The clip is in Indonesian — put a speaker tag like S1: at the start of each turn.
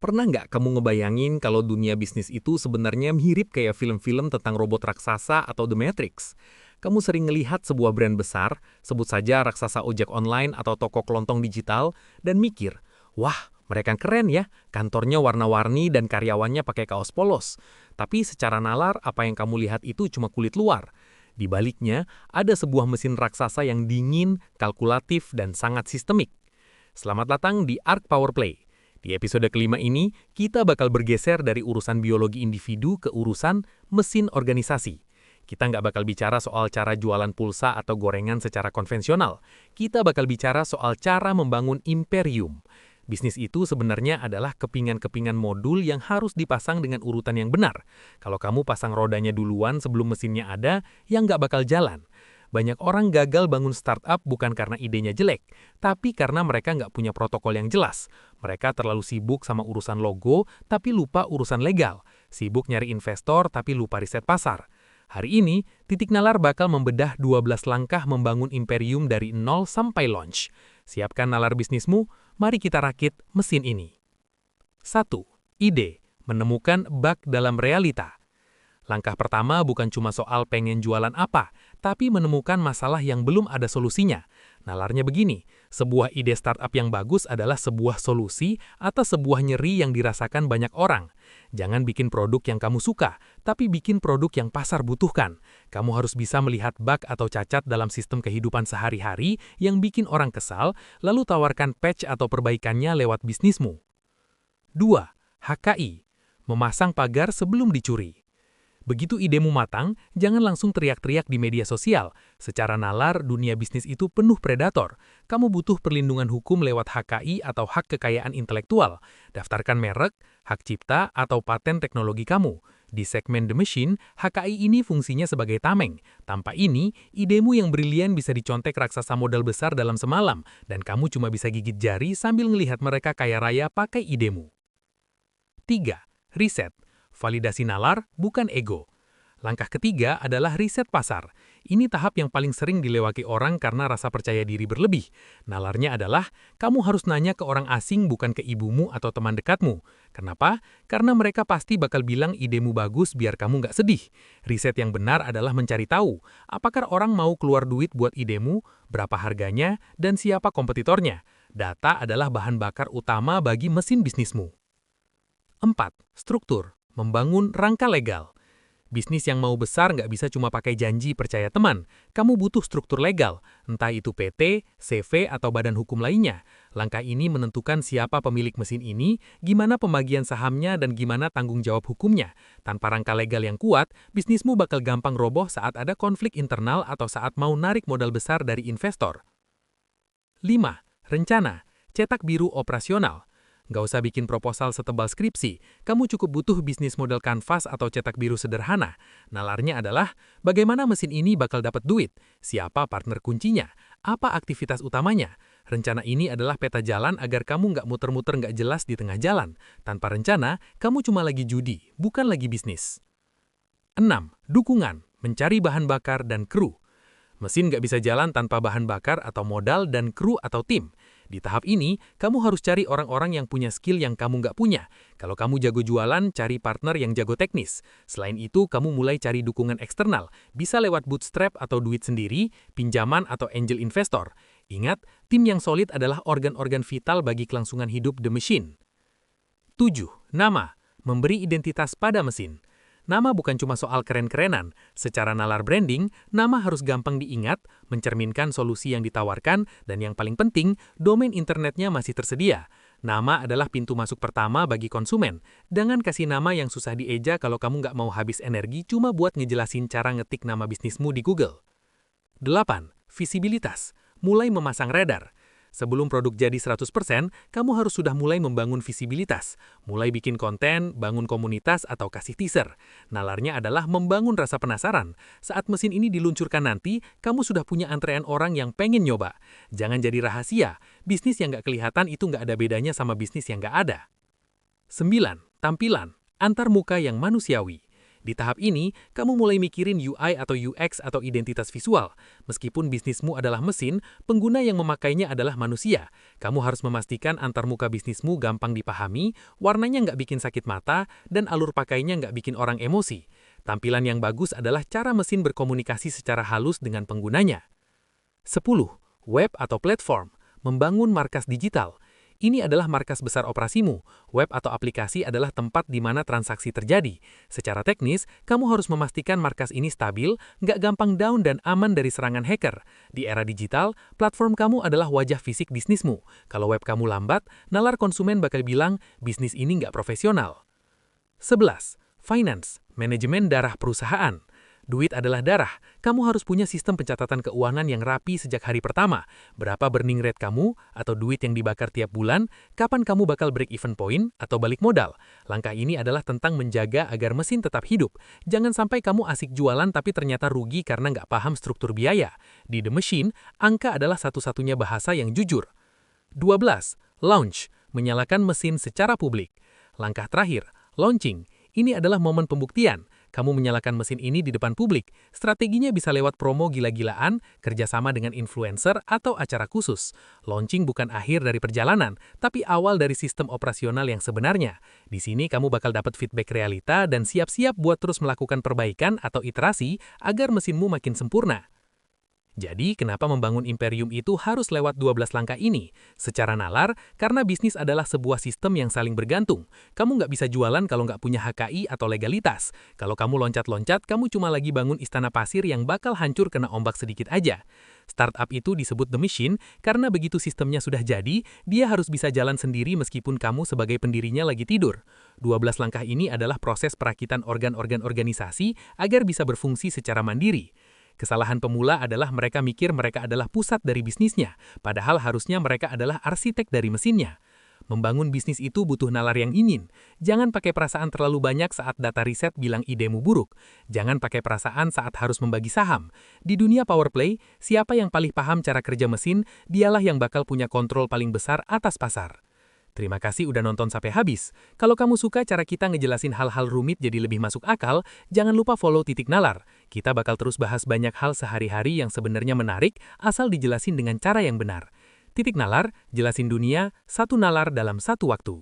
S1: Pernah nggak kamu ngebayangin kalau dunia bisnis itu sebenarnya mirip kayak film-film tentang robot raksasa atau The Matrix? Kamu sering ngelihat sebuah brand besar, sebut saja raksasa ojek online atau toko kelontong digital, dan mikir, wah, mereka keren ya, kantornya warna-warni dan karyawannya pakai kaos polos. Tapi secara nalar, apa yang kamu lihat itu cuma kulit luar. Di baliknya, ada sebuah mesin raksasa yang dingin, kalkulatif, dan sangat sistemik. Selamat datang di Arc Power Play. Di episode kelima ini, kita bakal bergeser dari urusan biologi individu ke urusan mesin organisasi. Kita nggak bakal bicara soal cara jualan pulsa atau gorengan secara konvensional. Kita bakal bicara soal cara membangun imperium. Bisnis itu sebenarnya adalah kepingan-kepingan modul yang harus dipasang dengan urutan yang benar. Kalau kamu pasang rodanya duluan sebelum mesinnya ada, yang nggak bakal jalan. Banyak orang gagal bangun startup bukan karena idenya jelek, tapi karena mereka nggak punya protokol yang jelas. Mereka terlalu sibuk sama urusan logo, tapi lupa urusan legal. Sibuk nyari investor, tapi lupa riset pasar. Hari ini, Titik Nalar bakal membedah 12 langkah membangun imperium dari nol sampai launch. Siapkan nalar bisnismu, mari kita rakit mesin ini. 1. Ide, menemukan bug dalam realita. Langkah pertama bukan cuma soal pengen jualan apa, tapi menemukan masalah yang belum ada solusinya. Nalarnya begini, sebuah ide startup yang bagus adalah sebuah solusi atas sebuah nyeri yang dirasakan banyak orang. Jangan bikin produk yang kamu suka, tapi bikin produk yang pasar butuhkan. Kamu harus bisa melihat bug atau cacat dalam sistem kehidupan sehari-hari yang bikin orang kesal, lalu tawarkan patch atau perbaikannya lewat bisnismu. 2. HKI, memasang pagar sebelum dicuri. Begitu idemu matang, jangan langsung teriak-teriak di media sosial. Secara nalar, dunia bisnis itu penuh predator. Kamu butuh perlindungan hukum lewat HKI atau hak kekayaan intelektual. Daftarkan merek, hak cipta, atau paten teknologi kamu. Di segmen The Machine, HKI ini fungsinya sebagai tameng. Tanpa ini, idemu yang brilian bisa dicontek raksasa modal besar dalam semalam, dan kamu cuma bisa gigit jari sambil ngelihat mereka kaya raya pakai idemu. 3. Riset. Validasi nalar, bukan ego. Langkah ketiga adalah riset pasar. Ini tahap yang paling sering dilewati orang karena rasa percaya diri berlebih. Nalarnya adalah, kamu harus nanya ke orang asing bukan ke ibumu atau teman dekatmu. Kenapa? Karena mereka pasti bakal bilang idemu bagus biar kamu nggak sedih. Riset yang benar adalah mencari tahu, apakah orang mau keluar duit buat idemu, berapa harganya, dan siapa kompetitornya. Data adalah bahan bakar utama bagi mesin bisnismu. 4. Struktur. Membangun rangka legal. Bisnis yang mau besar nggak bisa cuma pakai janji percaya teman. Kamu butuh struktur legal, entah itu PT, CV, atau badan hukum lainnya. Langkah ini menentukan siapa pemilik mesin ini, gimana pembagian sahamnya, dan gimana tanggung jawab hukumnya. Tanpa rangka legal yang kuat, bisnismu bakal gampang roboh saat ada konflik internal atau saat mau narik modal besar dari investor. 5. Rencana. Cetak biru operasional. Nggak usah bikin proposal setebal skripsi, kamu cukup butuh bisnis model kanvas atau cetak biru sederhana. Nalarnya adalah, bagaimana mesin ini bakal dapat duit, siapa partner kuncinya, apa aktivitas utamanya. Rencana ini adalah peta jalan agar kamu nggak muter-muter nggak jelas di tengah jalan. Tanpa rencana, kamu cuma lagi judi, bukan lagi bisnis. 6. Dukungan, mencari bahan bakar dan kru. Mesin nggak bisa jalan tanpa bahan bakar atau modal dan kru atau tim. Di tahap ini, kamu harus cari orang-orang yang punya skill yang kamu nggak punya. Kalau kamu jago jualan, cari partner yang jago teknis. Selain itu, kamu mulai cari dukungan eksternal. Bisa lewat bootstrap atau duit sendiri, pinjaman atau angel investor. Ingat, tim yang solid adalah organ-organ vital bagi kelangsungan hidup The Machine. 7. Nama. Memberi identitas pada mesin. Nama bukan cuma soal keren-kerenan. Secara nalar branding, nama harus gampang diingat, mencerminkan solusi yang ditawarkan, dan yang paling penting, domain internetnya masih tersedia. Nama adalah pintu masuk pertama bagi konsumen. Jangan kasih nama yang susah dieja kalau kamu nggak mau habis energi cuma buat ngejelasin cara ngetik nama bisnismu di Google. 8. Visibilitas. Mulai memasang radar. Sebelum produk jadi 100%, kamu harus sudah mulai membangun visibilitas. Mulai bikin konten, bangun komunitas, atau kasih teaser. Nalarnya adalah membangun rasa penasaran. Saat mesin ini diluncurkan nanti, kamu sudah punya antrean orang yang pengen nyoba. Jangan jadi rahasia. Bisnis yang nggak kelihatan itu nggak ada bedanya sama bisnis yang nggak ada. 9. Tampilan. Antar muka yang manusiawi. Di tahap ini, kamu mulai mikirin UI atau UX atau identitas visual. Meskipun bisnismu adalah mesin, pengguna yang memakainya adalah manusia. Kamu harus memastikan antarmuka bisnismu gampang dipahami, warnanya nggak bikin sakit mata, dan alur pakainya nggak bikin orang emosi. Tampilan yang bagus adalah cara mesin berkomunikasi secara halus dengan penggunanya. 10. Web atau platform. Membangun markas digital. Ini adalah markas besar operasimu. Web atau aplikasi adalah tempat di mana transaksi terjadi. Secara teknis, kamu harus memastikan markas ini stabil, nggak gampang down dan aman dari serangan hacker. Di era digital, platform kamu adalah wajah fisik bisnismu. Kalau web kamu lambat, nalar konsumen bakal bilang, bisnis ini nggak profesional. 11. Finance, manajemen darah perusahaan. Duit adalah darah. Kamu harus punya sistem pencatatan keuangan yang rapi sejak hari pertama. Berapa burning rate kamu, atau duit yang dibakar tiap bulan, kapan kamu bakal break even point, atau balik modal. Langkah ini adalah tentang menjaga agar mesin tetap hidup. Jangan sampai kamu asik jualan tapi ternyata rugi karena nggak paham struktur biaya. Di The Machine, angka adalah satu-satunya bahasa yang jujur. 12. Launch, menyalakan mesin secara publik. Langkah terakhir, launching. Ini adalah momen pembuktian. Kamu menyalakan mesin ini di depan publik. Strateginya bisa lewat promo gila-gilaan, kerjasama dengan influencer, atau acara khusus. Launching bukan akhir dari perjalanan, tapi awal dari sistem operasional yang sebenarnya. Di sini kamu bakal dapat feedback realita dan siap-siap buat terus melakukan perbaikan atau iterasi agar mesinmu makin sempurna. Jadi, kenapa membangun imperium itu harus lewat 12 langkah ini? Secara nalar, karena bisnis adalah sebuah sistem yang saling bergantung. Kamu nggak bisa jualan kalau nggak punya HKI atau legalitas. Kalau kamu loncat-loncat, kamu cuma lagi bangun istana pasir yang bakal hancur kena ombak sedikit aja. Startup itu disebut The Machine karena begitu sistemnya sudah jadi, dia harus bisa jalan sendiri meskipun kamu sebagai pendirinya lagi tidur. 12 langkah ini adalah proses perakitan organ-organ organisasi agar bisa berfungsi secara mandiri. Kesalahan pemula adalah mereka mikir mereka adalah pusat dari bisnisnya, padahal harusnya mereka adalah arsitek dari mesinnya. Membangun bisnis itu butuh nalar yang ingin. Jangan pakai perasaan terlalu banyak saat data riset bilang idemu buruk. Jangan pakai perasaan saat harus membagi saham. Di dunia power play, siapa yang paling paham cara kerja mesin, dialah yang bakal punya kontrol paling besar atas pasar. Terima kasih udah nonton sampai habis. Kalau kamu suka cara kita ngejelasin hal-hal rumit jadi lebih masuk akal, jangan lupa follow Titik Nalar. Kita bakal terus bahas banyak hal sehari-hari yang sebenarnya menarik, asal dijelasin dengan cara yang benar. Titik Nalar, jelasin dunia, satu nalar dalam satu waktu.